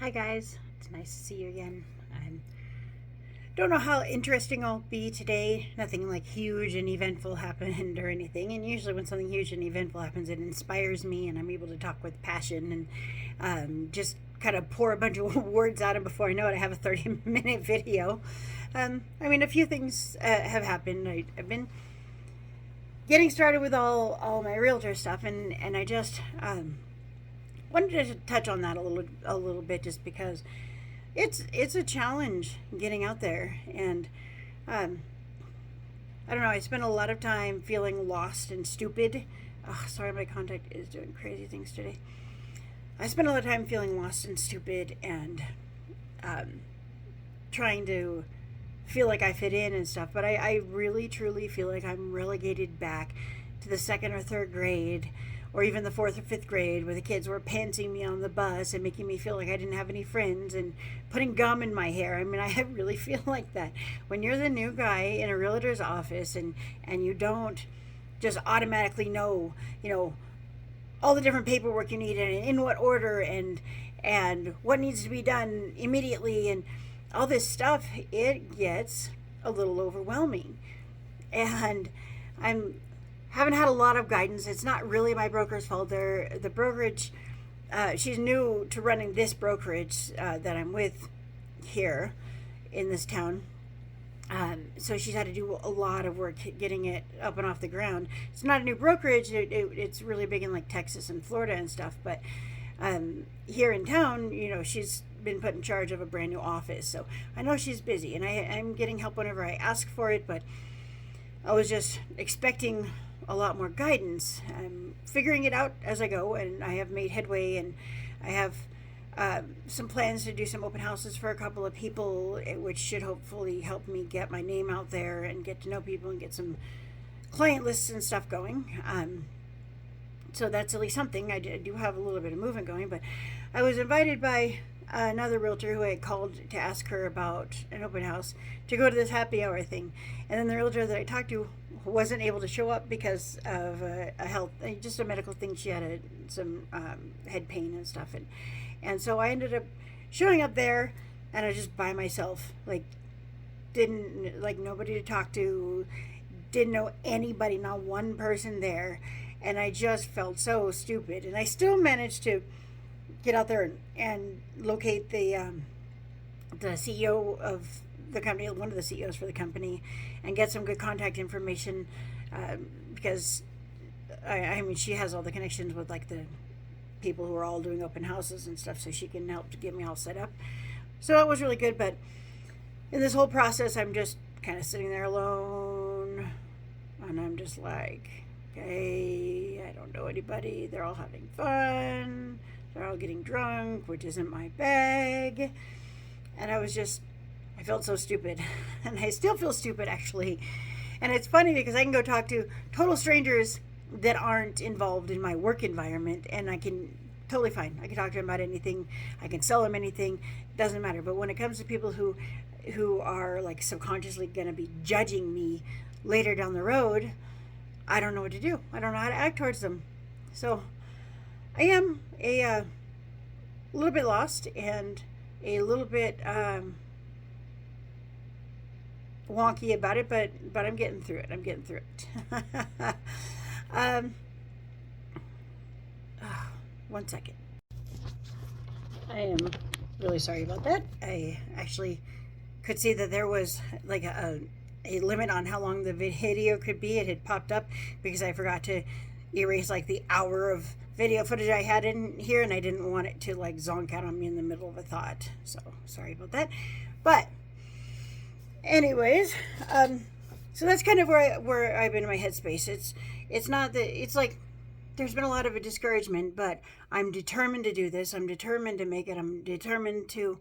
Hi guys, it's nice to see you again. I don't know how interesting I'll be today. Nothing like huge and eventful happened or anything. And usually, when something huge and eventful happens, it inspires me, and I'm able to talk with passion and just kind of pour a bunch of words out. And before I know it, I have a 30-minute video. A few things have happened. I've been getting started with all my realtor stuff, and I just wanted to touch on that a little bit, just because it's a challenge getting out there. And um, I don't know, I spent a lot of time feeling lost and stupid. Oh, sorry, my contact is doing crazy things today. I spent a lot of time feeling lost and stupid, and um, trying to feel like I fit in and stuff. But I really truly feel like I'm relegated back to the second or third grade, or even the fourth or fifth grade, where the kids were pantsing me on the bus and making me feel like I didn't have any friends and putting gum in my hair. I really feel like that. When you're the new guy in a realtor's office, and you don't just automatically know, all the different paperwork you need and in what order, and what needs to be done immediately, and all this stuff, it gets a little overwhelming. And I'm haven't had a lot of guidance. It's not really my broker's fault. The brokerage, she's new to running this brokerage that I'm with here in this town. So she's had to do a lot of work getting it up and off the ground. It's not a new brokerage. It's really big in like Texas and Florida and stuff. But here in town, she's been put in charge of a brand new office. So I know she's busy, and I'm getting help whenever I ask for it. But I was just expecting a lot more guidance. I'm figuring it out as I go, and I have made headway, and I have some plans to do some open houses for a couple of people, which should hopefully help me get my name out there and get to know people and get some client lists and stuff going. So that's at least something. I do have a little bit of movement going, but I was invited by another realtor who I had called to ask her about an open house to go to this happy hour thing. And then the realtor that I talked to wasn't able to show up because of a health, just a medical thing. She had some head pain and stuff. And so I ended up showing up there, and I was just by myself, didn't, nobody to talk to, didn't know anybody, not one person there. And I just felt so stupid. And I still managed to get out there and locate the CEO of the company, one of the CEOs for the company, and get some good contact information, because she has all the connections with the people who are all doing open houses and stuff, so she can help to get me all set up. So it was really good. But in this whole process, I'm just kind of sitting there alone, and I'm just like, okay, I don't know anybody. They're all having fun. They're all getting drunk, which isn't my bag. And I felt so stupid. And I still feel stupid, actually. And it's funny because I can go talk to total strangers that aren't involved in my work environment, and I can totally fine. I can talk to them about anything. I can sell them anything. It doesn't matter. But when it comes to people who are subconsciously going to be judging me later down the road, I don't know what to do. I don't know how to act towards them. So I am a little bit lost and a little bit wonky about it, but I'm getting through it. I'm getting through it. um, One second. I am really sorry about that. I actually could see that there was a limit on how long the video could be. It had popped up because I forgot to erase the hour of video footage I had in here, and I didn't want it to zonk out on me in the middle of a thought. So sorry about that. But anyways, so that's kind of where I've been in my headspace. It's not that it's there's been a lot of a discouragement, but I'm determined to do this. I'm determined to make it. I'm determined to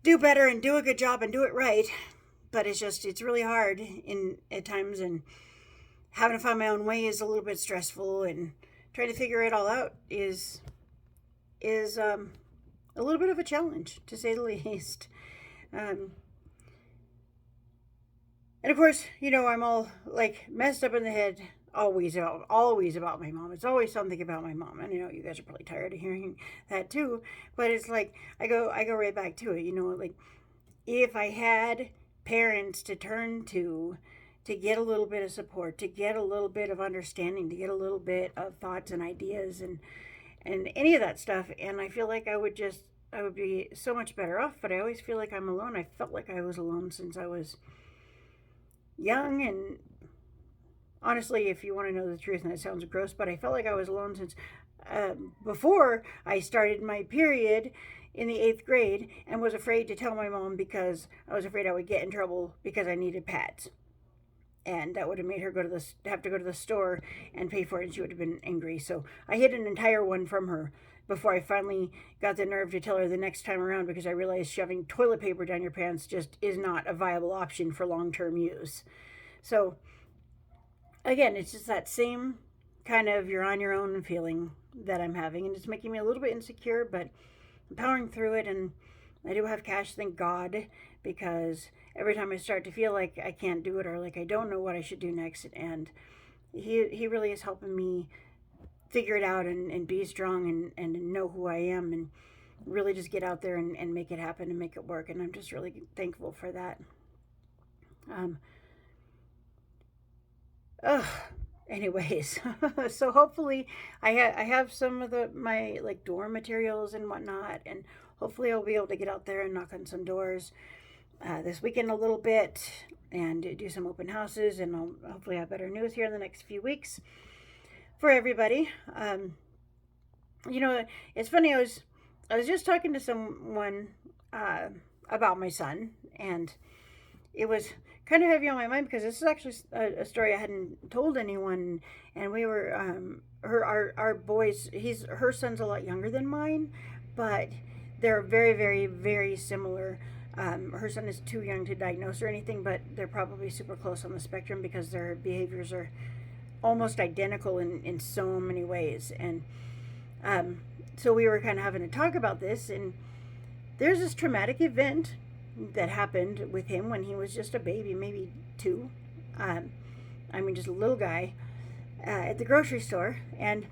do better and do a good job and do it right. But it's really hard at times, and having to find my own way is a little bit stressful, and trying to figure it all out is a little bit of a challenge, to say the least. And of course, I'm all messed up in the head always about my mom. It's always something about my mom. And you guys are probably tired of hearing that too. But it's like I go right back to it. Like if I had parents to turn to get a little bit of support, to get a little bit of understanding, to get a little bit of thoughts and ideas and any of that stuff, and I feel like I would be so much better off. But I always feel like I'm alone. I felt like I was alone since I was young, and honestly, if you want to know the truth, and it sounds gross, but I felt like I was alone since before I started my period in the 8th grade, and was afraid to tell my mom because I was afraid I would get in trouble because I needed pads. And that would have made her have to go to the store and pay for it, and she would have been angry. So I hid an entire one from her before I finally got the nerve to tell her the next time around, because I realized shoving toilet paper down your pants just is not a viable option for long-term use. So again, it's just that same kind of you're on your own feeling that I'm having, and it's making me a little bit insecure, but I'm powering through it. And I do have cash, thank God, because every time I start to feel like I can't do it, or like I don't know what I should do next, and he really is helping me figure it out and be strong and know who I am, and really just get out there and make it happen and make it work. And I'm just really thankful for that. Um, ugh. Anyways, so hopefully I have some of my like dorm materials and whatnot, and hopefully I'll be able to get out there and knock on some doors this weekend a little bit and do some open houses, and I'll hopefully have better news here in the next few weeks for everybody. It's funny. I was just talking to someone about my son, and it was kind of heavy on my mind because this is actually a story I hadn't told anyone. And we were our boys. Her son's a lot younger than mine, but they're very, very, very similar. Her son is too young to diagnose or anything, but they're probably super close on the spectrum because their behaviors are almost identical in so many ways. And so we were kind of having a talk about this, and there's this traumatic event that happened with him when he was just a baby, maybe 2. Just a little guy at the grocery store, and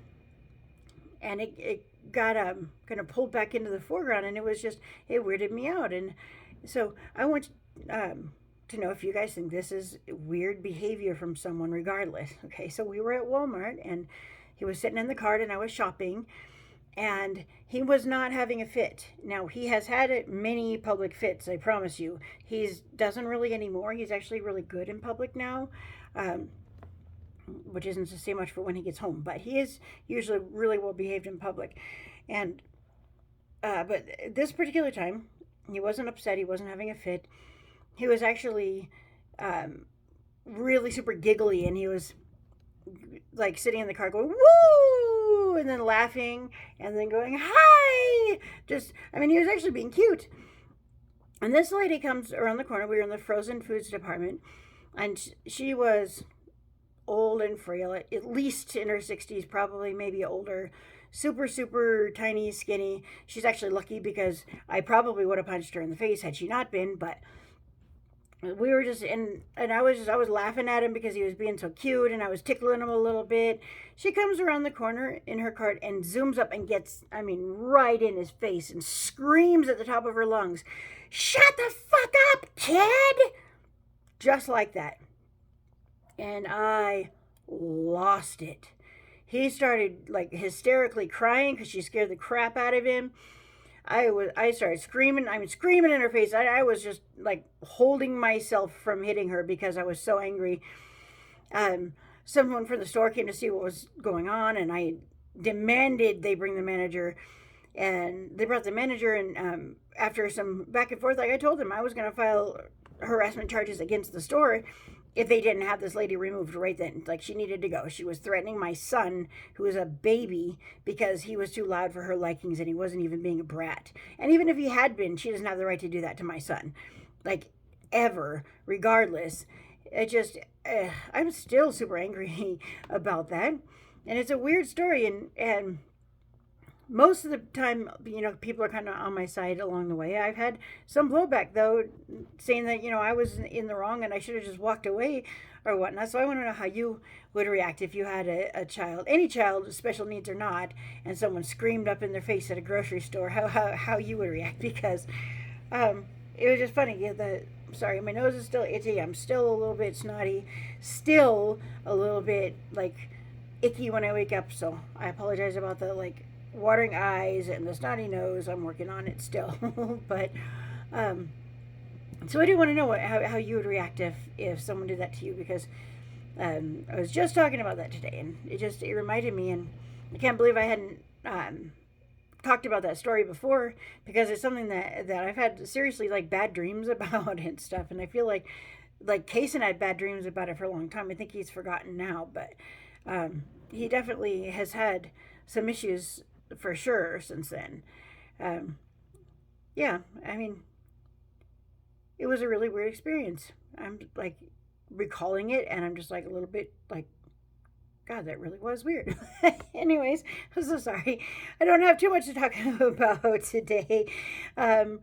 it got kind of pulled back into the foreground, and it weirded me out. And so I want to know if you guys think this is weird behavior from someone, regardless. Okay, so we were at Walmart, and he was sitting in the cart, and I was shopping, and he was not having a fit. Now, he has had many public fits, I promise you. He doesn't really anymore. He's actually really good in public now, which isn't to say much for when he gets home, but he is usually really well behaved in public. And but this particular time, he wasn't upset. He wasn't having a fit. He was actually really super giggly, and he was like sitting in the car going, woo, and then laughing, and then going, hi. He was actually being cute. And this lady comes around the corner. We were in the frozen foods department, and she was old and frail, at least in her 60s, probably maybe older. Super, super tiny, skinny. She's actually lucky because I probably would have punched her in the face had she not been, but we were just I was laughing at him because he was being so cute, and I was tickling him a little bit. She comes around the corner in her cart and zooms up and gets, right in his face, and screams at the top of her lungs, "Shut the fuck up, kid!" Just like that. And I lost it. He started like hysterically crying because she scared the crap out of him. I started screaming. Screaming in her face. I was just like holding myself from hitting her because I was so angry. Someone from the store came to see what was going on, and I demanded they bring the manager. And they brought the manager, and after some back and forth, like I told them, I was going to file harassment charges against the store if they didn't have this lady removed right then. Like, she needed to go. She was threatening my son, who was a baby, because he was too loud for her likings, and he wasn't even being a brat. And even if he had been, she doesn't have the right to do that to my son. Like, ever, regardless. I'm still super angry about that. And it's a weird story, and most of the time, people are kind of on my side along the way. I've had some blowback, though, saying that, I was in the wrong and I should have just walked away or whatnot. So I want to know how you would react if you had a child, any child, special needs or not, and someone screamed up in their face at a grocery store, how you would react. Because um, it was just funny. Sorry, my nose is still itchy. I'm still a little bit snotty, still a little bit like icky when I wake up. So I apologize about the watering eyes and the snotty nose. I'm working on it still. But um, so I do want to know how you would react if someone did that to you, because I was just talking about that today, and it reminded me, and I can't believe I hadn't talked about that story before, because it's something that I've had seriously bad dreams about and stuff, and I feel like Kaysen had bad dreams about it for a long time. I think he's forgotten now, but he definitely has had some issues for sure since then. Um, yeah, I mean, it was a really weird experience. I'm recalling it, and I'm just a little bit God, that really was weird. Anyways, I'm so sorry. I don't have too much to talk about today. Um,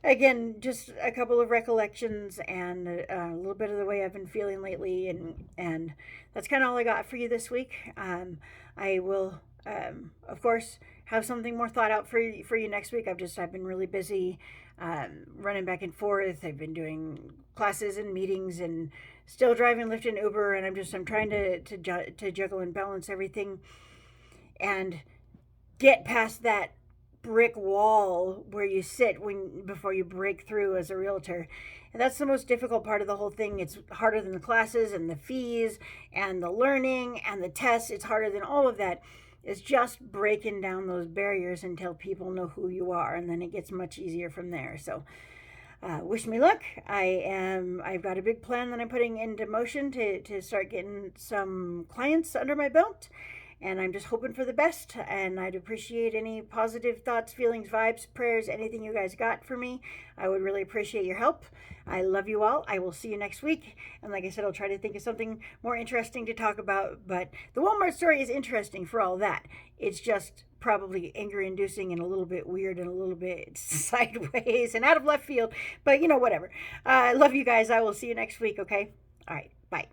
Again, just a couple of recollections and a little bit of the way I've been feeling lately, and that's kind of all I got for you this week. I will, of course, have something more thought out for you next week. I've been really busy, running back and forth. I've been doing classes and meetings and still driving Lyft and Uber, and I'm trying to juggle and balance everything and get past that brick wall where you sit before you break through as a realtor. And that's the most difficult part of the whole thing. It's harder than the classes and the fees and the learning and the tests. It's harder than all of that. It's just breaking down those barriers until people know who you are, and then it gets much easier from there. So wish me luck. I've got a big plan that I'm putting into motion to start getting some clients under my belt, and I'm just hoping for the best. And I'd appreciate any positive thoughts, feelings, vibes, prayers, anything you guys got for me. I would really appreciate your help. I love you all. I will see you next week. And like I said, I'll try to think of something more interesting to talk about. But the Walmart story is interesting for all that. It's just probably anger inducing and a little bit weird and a little bit sideways and out of left field. But whatever. I love you guys. I will see you next week, okay? All right. Bye.